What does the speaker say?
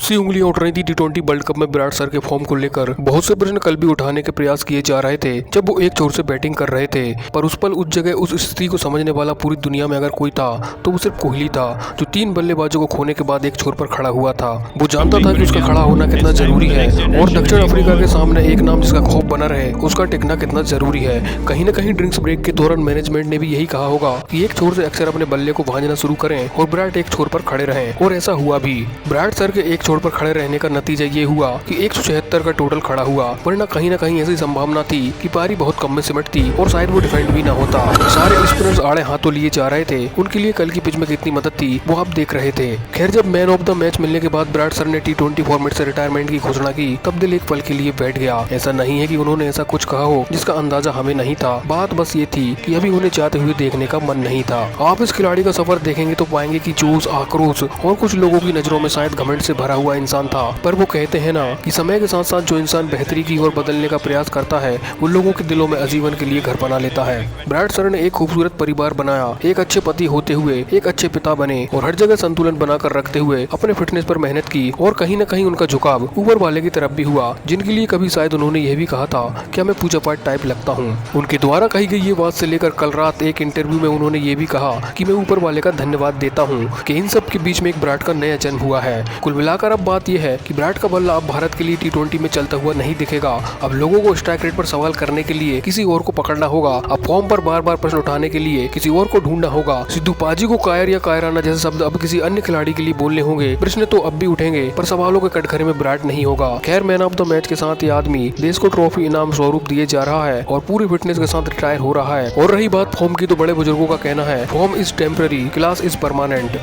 सी उंगलियां उठ रही थी टी20 वर्ल्ड कप में विराट सर के फॉर्म को लेकर। बहुत से प्रश्न कल भी उठाने के प्रयास किए जा रहे थे जब वो एक छोर से बैटिंग कर रहे थे, पर उस पल उस जगह उस स्थिति को समझने वाला पूरी दुनिया में अगर कोई था तो वो सिर्फ कोहली था, जो 3 बल्लेबाजों को खोने के बाद एक छोर पर खड़ा हुआ था। वो जानता था कि उसका खड़ा होना कितना जरूरी है और दक्षिण अफ्रीका के सामने एक नाम जिसका खौफ बना रहे उसका टिकना कितना जरूरी है। कहीं न कहीं ड्रिंक्स ब्रेक के दौरान मैनेजमेंट ने भी यही कहा होगा कि एक छोर से अक्सर अपने बल्ले को भांजना शुरू करें और विराट एक छोर पर खड़े रहें, और ऐसा हुआ भी। विराट सर के एक छोर पर खड़े रहने का नतीजा ये हुआ कि 176 का टोटल खड़ा हुआ, वरना कहीं न कहीं ऐसी संभावना थी कि पारी बहुत कम में सिमटती और शायद वो डिफेंड भी ना होता। सारे स्पिनर्स आड़े हाथों लिए जा रहे थे, उनके लिए कल की पिच में कितनी मदद थी वो आप देख रहे थे। खैर, जब मैन ऑफ द मैच मिलने के बाद विराट सर ने टी20 फॉर्मेट से रिटायरमेंट की घोषणा की तब दिल एक पल के लिए बैठ गया। ऐसा नहीं है कि उन्होंने ऐसा कुछ कहा हो जिसका अंदाजा हमें नहीं था, बात बस ये थी कि अभी उन्हें जाते हुए देखने का मन नहीं था। आप इस खिलाड़ी का सफर देखेंगे तो पाएंगे कि जोश, आक्रोश और कुछ लोगों की नजरों में शायद घमंड से भरा हुआ इंसान था, पर वो कहते हैं ना कि समय के साथ साथ जो इंसान बेहतरी की ओर बदलने का प्रयास करता है उन लोगों के दिलों में आजीवन के लिए घर बना लेता है। विराट सर ने एक खूबसूरत परिवार बनाया, एक अच्छे पति होते हुए एक अच्छे पिता बने और हर जगह संतुलन बनाकर रखते हुए अपने फिटनेस पर मेहनत की, और कहीं न कहीं उनका झुकाव ऊपर वाले की तरफ भी हुआ, जिनके लिए कभी शायद उन्होंने यह भी कहा था कि मैं पूजा पाठ टाइप लगता हूँ। उनके द्वारा कही गई ये बात से लेकर कल रात एक इंटरव्यू में उन्होंने ये भी कहा कि मैं ऊपर वाले का धन्यवाद देता हूँ कि इन सब के बीच में एक विराट का नया जन्म हुआ है। कुल मिलाकर अब बात यह है कि विराट का बल्ला अब भारत के लिए टी20 में चलता हुआ नहीं दिखेगा। अब लोगों को स्ट्राइक रेट पर सवाल करने के लिए किसी और को पकड़ना होगा, अब फॉर्म पर बार बार प्रश्न उठाने के लिए किसी और को ढूंढना होगा। सिद्धू पाजी को कायर या कायराना जैसे शब्द अब किसी अन्य खिलाड़ी के लिए बोलने होंगे। प्रश्न तो अब भी उठेंगे पर सवालों के कटघरे में विराट नहीं होगा। खैर, मैन ऑफ द मैच के साथ ये आदमी देश को ट्रॉफी इनाम स्वरूप दिए जा रहा है और पूरी फिटनेस के साथ रिटायर हो रहा है। और रही बात फॉर्म की, तो बड़े बुजुर्गों का कहना है form is temporary, class is permanent.